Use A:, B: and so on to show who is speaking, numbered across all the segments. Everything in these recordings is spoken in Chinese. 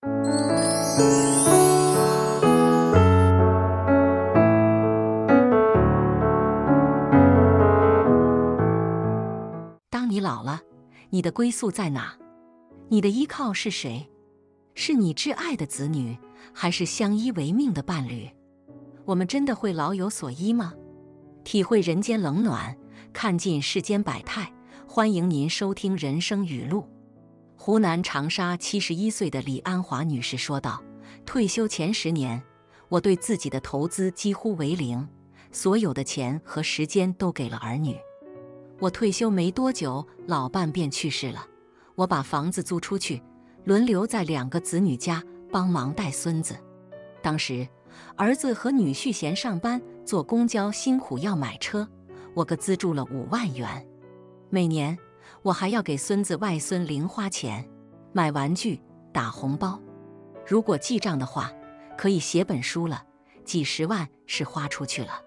A: 当你老了，你的归宿在哪？你的依靠是谁？是你挚爱的子女，还是相依为命的伴侣？我们真的会老有所依吗？体会人间冷暖，看尽世间百态。欢迎您收听人生语录。湖南长沙71岁的李安华女士说道：退休前10年，我对自己的投资几乎为零，所有的钱和时间都给了儿女。我退休没多久，老伴便去世了，我把房子租出去，轮流在2个子女家帮忙带孙子。当时儿子和女婿嫌上班坐公交辛苦要买车，我给资助了5万元。每年我还要给孙子外孙零花钱，买玩具、打红包。如果记账的话，可以写本书了，几十万是花出去了。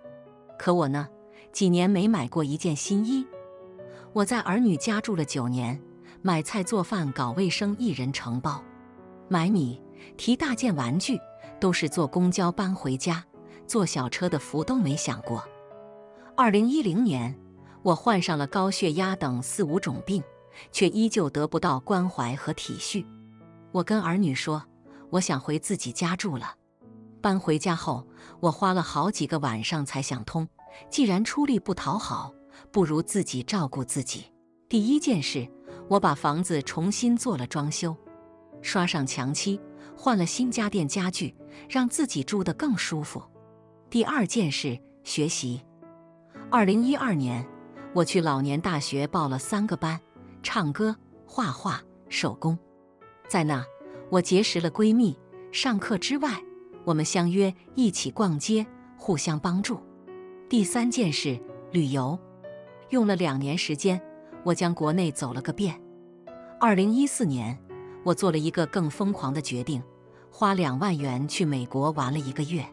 A: 可我呢，几年没买过一件新衣。我在儿女家住了9年，买菜做饭搞卫生1人承包，买米提大件玩具都是坐公交搬回家，坐小车的福都没想过。2010年，我患上了高血压等4、5种病，却依旧得不到关怀和体恤。我跟儿女说，我想回自己家住了。搬回家后，我花了好几个晚上才想通，既然出力不讨好，不如自己照顾自己。第一件事，我把房子重新做了装修，刷上墙漆，换了新家电家具，让自己住得更舒服。第二件事，学习。2012年，我去老年大学报了3个班，唱歌、画画、手工。在那，我结识了闺蜜，上课之外，我们相约一起逛街，互相帮助。第三件事，旅游。用了2年时间，我将国内走了个遍。2014年，我做了一个更疯狂的决定，花2万元去美国玩了1个月。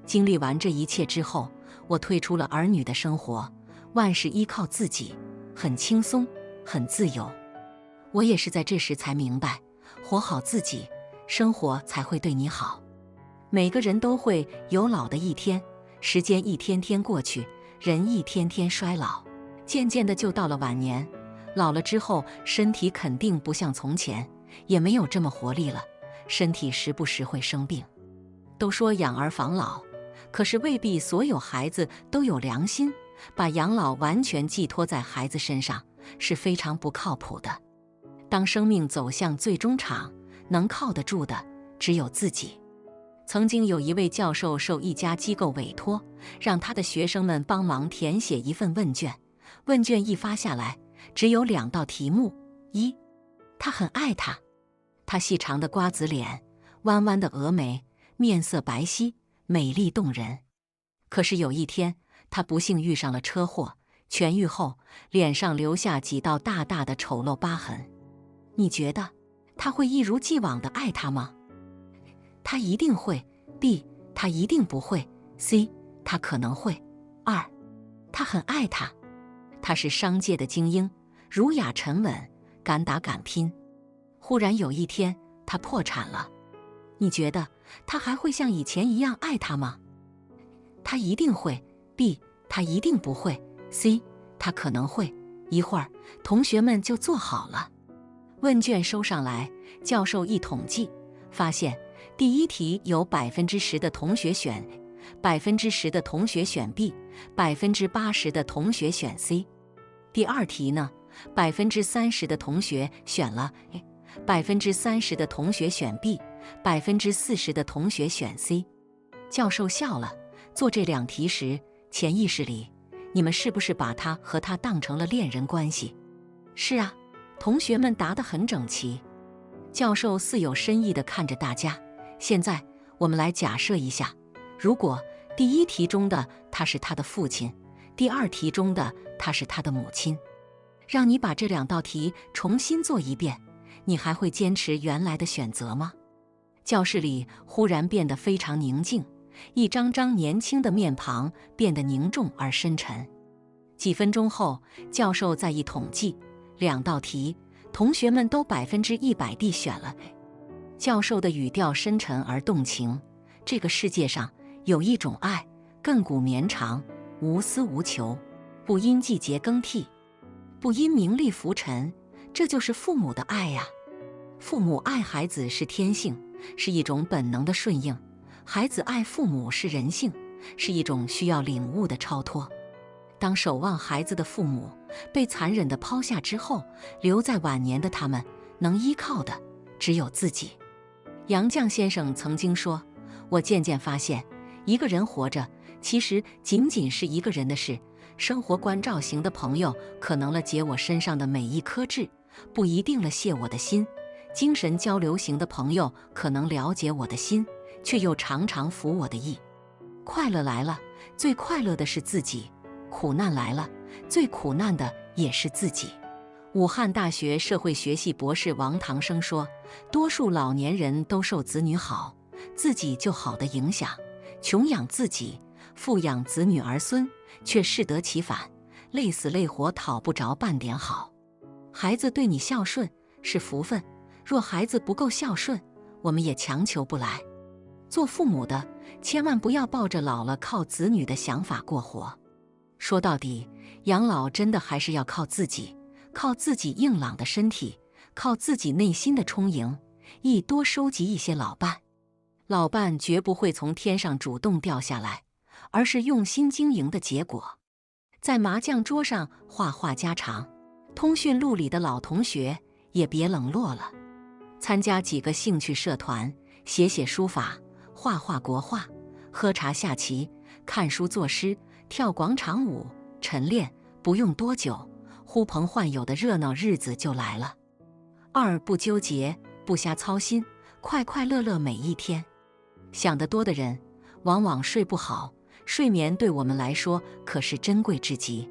A: 经历完这一切之后，我退出了儿女的生活，万事依靠自己，很轻松，很自由。我也是在这时才明白，活好自己，生活才会对你好。每个人都会有老的一天，时间一天天过去，人一天天衰老，渐渐的就到了晚年。老了之后，身体肯定不像从前，也没有这么活力了，身体时不时会生病。都说养儿防老，可是未必所有孩子都有良心，把养老完全寄托在孩子身上，是非常不靠谱的。当生命走向最终场，能靠得住的只有自己。曾经有一位教授受一家机构委托，让他的学生们帮忙填写一份问卷。问卷一发下来，只有2道题目：一，他很爱他，他细长的瓜子脸，弯弯的峨眉，面色白皙，美丽动人。可是有一天，他不幸遇上了车祸，痊愈后，脸上留下几道大大的丑陋疤痕。你觉得他会一如既往地爱他吗？他一定会。B， 他一定不会。C， 他可能会。2，他很爱他，他是商界的精英，儒雅沉稳，敢打敢拼。忽然有一天，他破产了，你觉得他还会像以前一样爱他吗？他一定会。B， 他一定不会。C， 他可能会。一会儿，同学们就做好了。问卷收上来，教授一统计，发现第一题有 10% 的同学选 A，10% 的同学选 B，80% 的同学选 C。第二题呢，30% 的同学选了 A，30% 的同学选 B，40% 的同学选 C。教授笑了，做这2题时，潜意识里，你们是不是把他和他当成了恋人关系？是啊，同学们答得很整齐。教授似有深意地看着大家，现在我们来假设一下，如果第一题中的他是他的父亲，第2题中的他是他的母亲，让你把这2道题重新做一遍，你还会坚持原来的选择吗？教室里忽然变得非常宁静，一张张年轻的面庞变得凝重而深沉。几分钟后，教授再一统计，2道题，同学们都100%地选了 A，教授的语调深沉而动情。这个世界上有一种爱，亘古绵长，无私无求，不因季节更替，不因名利浮沉，这就是父母的爱呀。父母爱孩子是天性，是一种本能的顺应；孩子爱父母是人性，是一种需要领悟的超脱。当守望孩子的父母被残忍地抛下之后，留在晚年的他们能依靠的只有自己。杨绛先生曾经说，我渐渐发现，一个人活着其实仅仅是一个人的事。生活关照型的朋友可能了解我身上的每一颗痣，不一定了解我的心；精神交流型的朋友可能了解我的心，却又常常服我的意。快乐来了，最快乐的是自己；苦难来了，最苦难的也是自己。武汉大学社会学系博士王唐生说，多数老年人都受子女好、自己就好的影响，穷养自己，富养子女儿孙，却适得其反，累死累活讨不着半点好。孩子对你孝顺是福分，若孩子不够孝顺，我们也强求不来。做父母的千万不要抱着老了靠子女的想法过活。说到底，养老真的还是要靠自己，靠自己硬朗的身体，靠自己内心的充盈，亦多收集一些老伴。老伴绝不会从天上主动掉下来，而是用心经营的结果。在麻将桌上话话家常，通讯录里的老同学也别冷落了。参加几个兴趣社团，写写书法，画画国画，喝茶下棋，看书作诗，跳广场舞，晨练，不用多久，呼朋唤友的热闹日子就来了。二，不纠结，不瞎操心，快快乐乐每一天。想得多的人往往睡不好，睡眠对我们来说可是珍贵至极。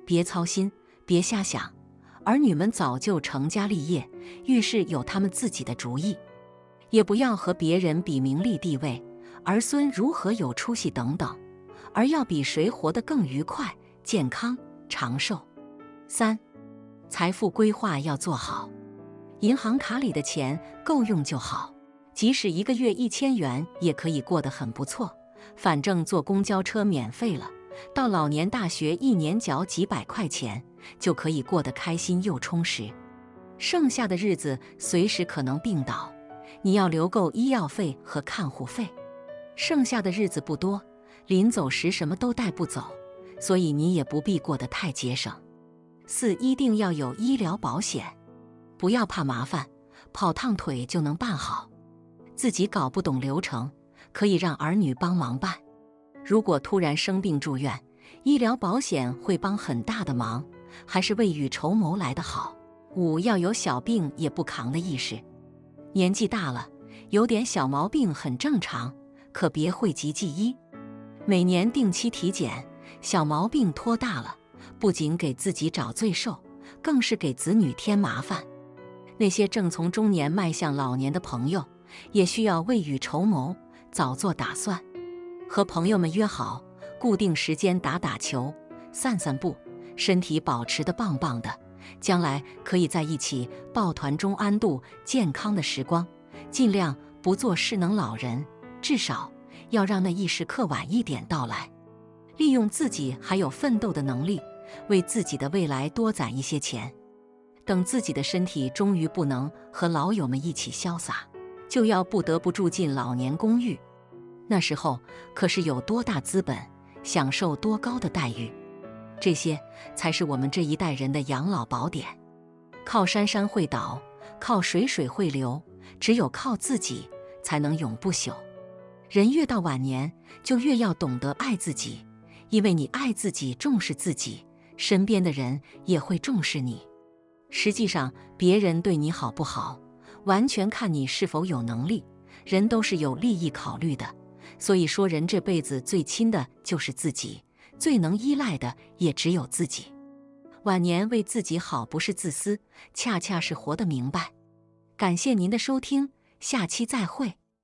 A: 别操心，别瞎想，儿女们早就成家立业，遇事有他们自己的主意。也不要和别人比名利地位，儿孙如何有出息等等，而要比谁活得更愉快、健康、长寿。三，财富规划要做好，银行卡里的钱够用就好，即使一个月1000元也可以过得很不错，反正坐公交车免费了，到老年大学1年缴几百块钱，就可以过得开心又充实。剩下的日子随时可能病倒，你要留够医药费和看护费。剩下的日子不多，临走时什么都带不走，所以你也不必过得太节省。四，一定要有医疗保险，不要怕麻烦，跑趟腿就能办好。自己搞不懂流程，可以让儿女帮忙办。如果突然生病住院，医疗保险会帮很大的忙，还是未雨绸缪来得好。五，要有小病也不扛的意识。年纪大了，有点小毛病很正常，可别讳疾忌医。每年定期体检，小毛病拖大了，不仅给自己找罪受，更是给子女添麻烦。那些正从中年迈向老年的朋友，也需要未雨绸缪，早做打算。和朋友们约好，固定时间打打球、散散步，身体保持得棒棒的，将来可以在一起抱团中安度健康的时光。尽量不做失能老人，至少要让那一时刻晚一点到来。利用自己还有奋斗的能力，为自己的未来多攒一些钱。等自己的身体终于不能和老友们一起潇洒，就要不得不住进老年公寓。那时候可是有多大资本，享受多高的待遇，这些才是我们这一代人的养老宝典。靠山山会倒，靠水水会流，只有靠自己才能永不朽。人越到晚年，就越要懂得爱自己，因为你爱自己，重视自己，身边的人也会重视你。实际上，别人对你好不好，完全看你是否有能力。人都是有利益考虑的，所以说人这辈子最亲的就是自己，最能依赖的也只有自己。晚年为自己好不是自私，恰恰是活得明白。感谢您的收听，下期再会。